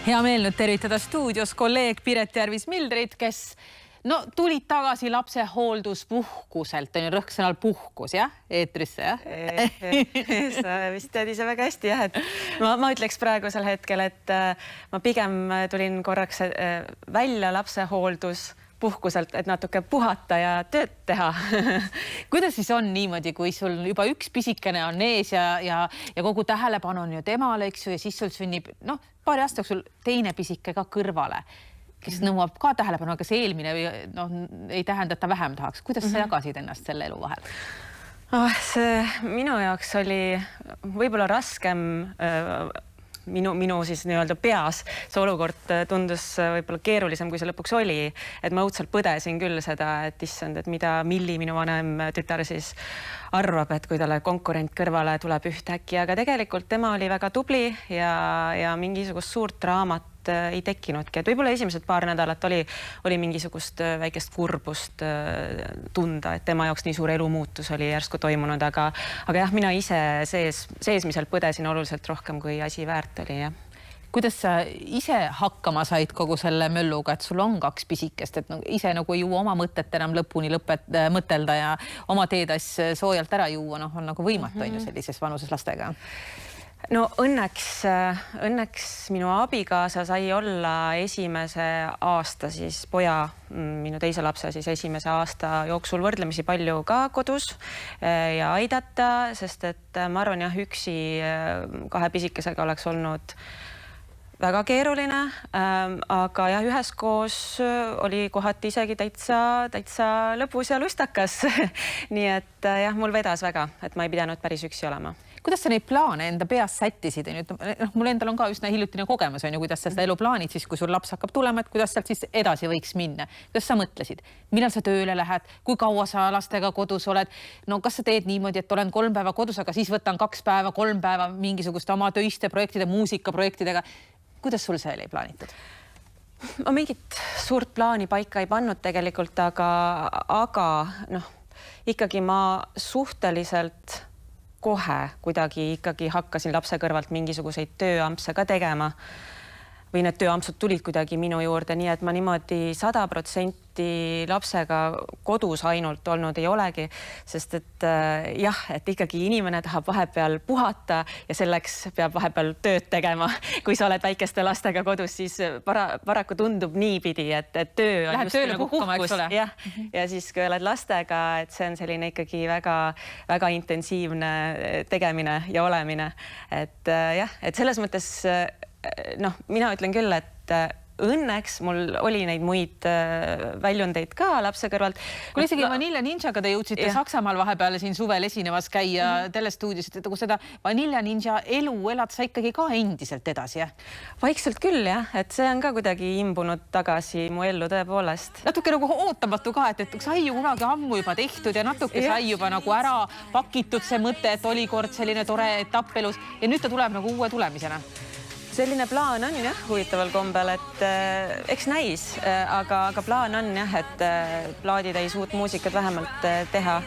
Hea meel nüüd tervitada stuudios kolleeg Piret Järvis-Mildrit, kes tulid tagasi lapsehoolduspuhkuselt. On ju rõhk sõnal puhkus, jah? Eetrisse, jah? Sa vist tead ise väga hästi, jah. Ma ütleks praegusel hetkel, et ma pigem tulin korraks välja lapsehoolduspuhkuselt, et natuke puhata ja tööd teha. Kuidas siis on niimoodi, kui sul juba üks pisikene on ees ja kogu tähelepanu on ju temale, eks ju, ja siis sul sünnib, paari aasta jooksul teine pisike ka kõrvale, kes nõuab ka tähelepanu, aga see eelmine ei tähenda, et ta vähem tahaks. Kuidas sa jagasid ennast selle elu vahel? See minu jaoks oli võib-olla raskem minu siis nii-öelda peas. See olukord tundus võib-olla keerulisem, kui see lõpuks oli. Et ma õudselt põdesin küll seda, et issand, et Milli, minu vanem tütar siis arvab, et kui talle konkurent kõrvale tuleb ühtäkki, aga tegelikult tema oli väga tubli ja mingisugust suurt draamat ei tekkinudki. Et võib-olla esimesed paar nädalat oli mingisugust väikest kurbust tunda, et tema jaoks nii suur elumuutus oli järsku toimunud, aga jah, mina ise seesmiselt põdesin oluliselt rohkem, kui asi väärt oli, jah. Kuidas sa ise hakkama said kogu selle mölluga, et sul on kaks pisikest, et ise nagu ei jõua oma mõtet enam lõpuni mõtelda ja oma teedas soojalt ära juua, on nagu võimatu on ju sellises vanuses lastega? No õnneks minu abikaasa sai olla esimese aasta siis poja, minu teise lapse siis esimese aasta jooksul võrdlemisi palju ka kodus ja aidata, sest et ma arvan jah, üksi kahe pisikesega oleks olnud väga keeruline, aga jah, üheskoos oli kohati isegi täitsa lõbus ja lustakas. Nii et jah, mul vedas väga, et ma ei pidanud päris üksi olema. Kuidas sa neid plaane enda peas sättisid? Mul endal on ka üsna hiljutine kogemus, kuidas sa seda elu plaanid siis, kui sul laps hakkab tulema, et kuidas sealt siis edasi võiks minna. Kuidas sa mõtlesid? Millal sa tööle lähed? Kui kaua sa lastega kodus oled? Kas sa teed niimoodi, et olen 3 päeva kodus, aga siis võtan 2 päeva, 3 päeva mingisuguste oma töiste projektide, muusikaprojektidega? Kuidas sul see oli plaanitud? Ma mingit suurt plaani paika ei pannud tegelikult, aga ikkagi ma suhteliselt kohe kuidagi ikkagi hakkasin lapse kõrvalt mingisuguseid tööampse ka tegema või need tööampsud tulid kuidagi minu juurde, nii et ma niimoodi 100% lapsega kodus ainult olnud ei olegi, sest et jah, et ikkagi inimene tahab vahepeal puhata ja selleks peab vahepeal tööd tegema. Kui sa oled väikeste lastega kodus, siis paraku tundub niipidi, et töö on just nagu puhkus. Ja siis kui oled lastega, et see on selline ikkagi väga, väga intensiivne tegemine ja olemine. Et jah, et selles mõttes mina ütlen küll, et õnneks mul oli neid muid väljundeid ka lapse kõrvalt. Kui isegi Vanilla Ninjaga te jõudsite Saksamaal vahepeal siin suvel esinemas käia telestuudios, et kui seda Vanilla Ninja elu elad sa ikkagi ka endiselt edasi, jah? Vaikselt küll, jah. Et see on ka kuidagi imbunud tagasi mu ellu tõepoolest. Natuke nagu ootamatu ka, et sai ju kunagi ammu juba tehtud ja natuke sai juba nagu ära pakitud see mõte, et oli kord selline tore etapp elus ja nüüd ta tuleb nagu uue tulemisena. Selline plaan on jah, huvitaval kombel, et eks näis, aga plaan on jah, et plaaditäis uut muusikat vähemalt teha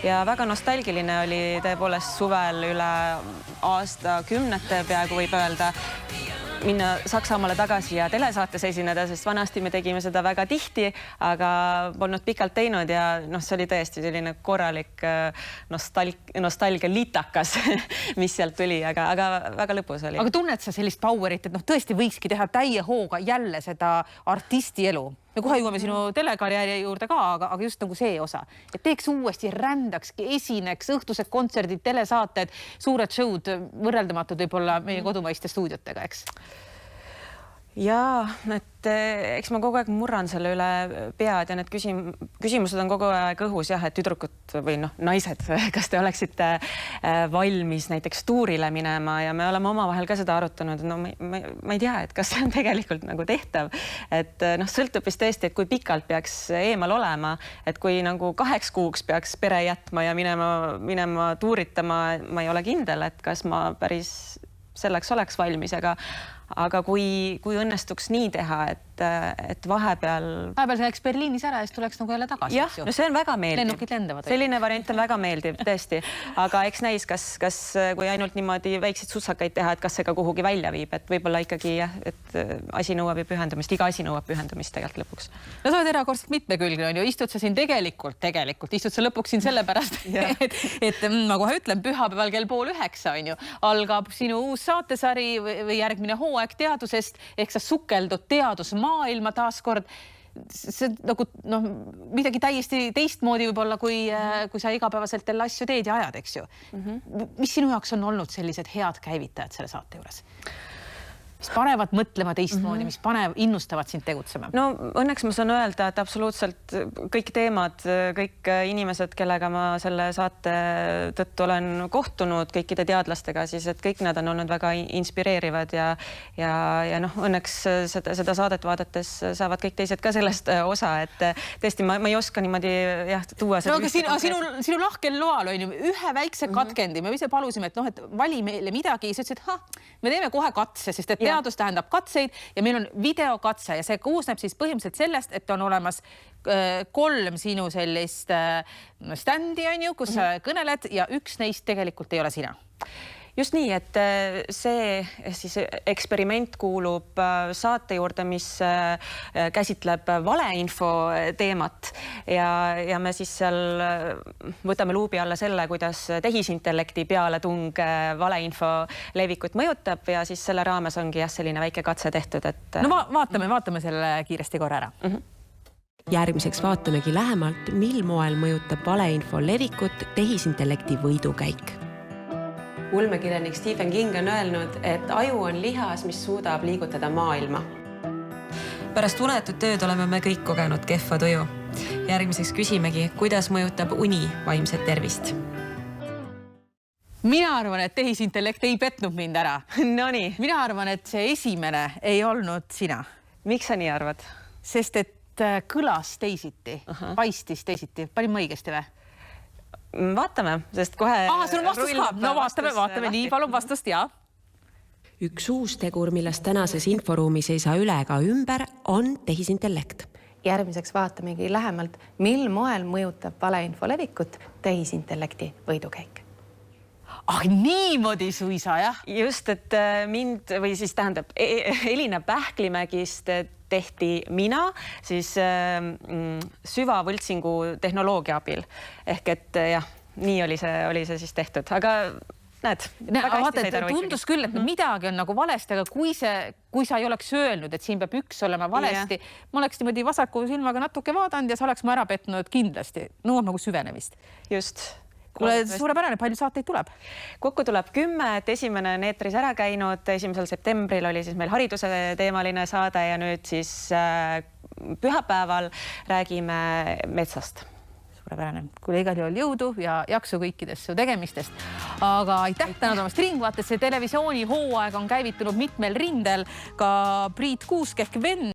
ja väga nostalgiline oli tõepoolest suvel üle aastakümnete peaaegu võib öelda minna Saksamaale tagasi ja telesaates esineda, sest vanasti me tegime seda väga tihti, aga polnud pikalt teinud ja see oli tõesti selline korralik nostalgia litakas, mis sealt tuli, aga väga lõpus oli. Aga tunned sa sellist powerit, et tõesti võikski teha täie hooga jälle seda artisti elu? Me kohe jõuame sinu telekarjääri juurde ka, aga just nagu see osa. Et teeks uuesti, rändakski, esineks, õhtused kontserdid, telesaated, suured show'd, võrreldamatud võib-olla meie kodumaiste stuudiotega, eks? Jaa, et eks ma kogu aeg murran selle üle pead ja need küsimused on kogu aeg õhus, jah, et tüdrukud või naised, kas te oleksite valmis näiteks tuurile minema ja me oleme omavahel ka seda arutanud. Ma ei tea, et kas see on tegelikult nagu tehtav, et sõltub vist tõesti, et kui pikalt peaks eemal olema, et kui nagu 2 kuuks peaks pere jätma ja minema tuuritama, ma ei ole kindel, et kas ma päris selleks oleks valmis, aga kui õnnestuks nii teha, et vahepeal sa läks Berliinis ära ja siis tuleks nagu jälle tagasi. Jah, no see on väga meeldiv. Lennukid lendavad. Selline variant on väga meeldiv, tõesti. Aga eks näis, kas kui ainult niimoodi väikseid sussakaid teha, et kas see ka kuhugi välja viib, et võib-olla ikkagi jah, et asi nõuab ju pühendumist, iga asi nõuab pühendumist tegelikult lõpuks. No sa oled erakordselt mitmekülgne, on ju, istud sa siin tegelikult istud sa lõpuks siin sellepärast, et ma kohe ütlen, pühapäeval kell 8:30 on ju, algab sinu uus saatesari või järgmine hooaeg teadusest, ehk sa sukeldud teadusmaailma taaskord. See nagu midagi täiesti teistmoodi võib-olla, kui sa igapäevaselt jälle asju teed ja ajad, eks ju. Mis sinu jaoks on olnud sellised head käivitajad selle saate juures? Mis panevad mõtlema teistmoodi, mis innustavad sind tegutsema? No õnneks ma saan öelda, et absoluutselt kõik teemad, kõik inimesed, kellega ma selle saate tõttu olen kohtunud, kõikide teadlastega, siis et kõik nad on olnud väga inspireerivad ja õnneks seda saadet vaadates saavad kõik teised ka sellest osa, et tõesti ma ei oska niimoodi tuua seda. No aga sinu lahkel loal on ju ühe väikse katkendi, me ise palusime, et vali meile midagi, sa ütlesid, me teeme kohe katse, sest et teadus tähendab katseid ja meil on videokatse ja see koosneb siis põhimõtteliselt sellest, et on olemas 3 sinu sellist standi, on ju, kus sa kõneled ja üks neist tegelikult ei ole sina. Just nii, et see siis eksperiment kuulub saate juurde, mis käsitleb valeinfo teemat ja me siis seal võtame luubi alla selle, kuidas tehisintellekti pealetung valeinfo levikut mõjutab ja siis selle raames ongi selline väike katse tehtud, et... No vaatame selle kiiresti korra ära. Järgmiseks vaatamegi lähemalt, mil moel mõjutab valeinfo levikut tehisintellekti võidukäik. Ulmekirjanik Stephen King on öelnud, et aju on lihas, mis suudab liigutada maailma. Pärast unetud tööd oleme me kõik kogenud kehva tuju. Järgmiseks küsimegi, kuidas mõjutab uni vaimset tervist. Mina arvan, et tehisintellekt ei petnud mind ära. Nonii. Mina arvan, et see esimene ei olnud sina. Miks sa nii arvad? Sest et kõlas teisiti, paistis teisiti. Panin ma õigesti või? Vaatame, sest kohe... sul on vastus ka. No vaatame nii, palun vastust, jaa. Üks uus tegur, millest tänases inforuumis ei saa üle ega ümber, on tehisintellekt. Järgmiseks vaatamegi lähemalt, mil moel mõjutab valeinfo levikut tehisintellekti võidukäik. Niimoodi suisa, jah? Just, et mind või siis tähendab Elina Pähklimägist tehti mina siis süvavõltsingu tehnoloogia abil. Ehk et jah, nii oli see siis tehtud, aga näed, väga hästi said aru. Tundus küll, et midagi on nagu valesti, aga kui sa ei oleks öelnud, et siin peab üks olema valesti, ma oleks niimoodi vasaku silmaga natuke vaadanud ja sa oleks ma ära petnud kindlasti. Nõuab nagu süvenemist. Just. Kuule, suurepärane, palju saateid tuleb? Kokku tuleb 10, et esimene on eetris ära käinud, 1. septembril oli siis meil hariduse teemaline saade ja nüüd siis pühapäeval räägime metsast. Suurepärane. Kuule, igal juhul jõudu ja jaksu kõikidest su tegemistest. Aga aitäh täna tulemast Ringvaatesse. Televisiooni hooaeg on käivitunud mitmel rindel, ka Priit Kuusk ehk Venn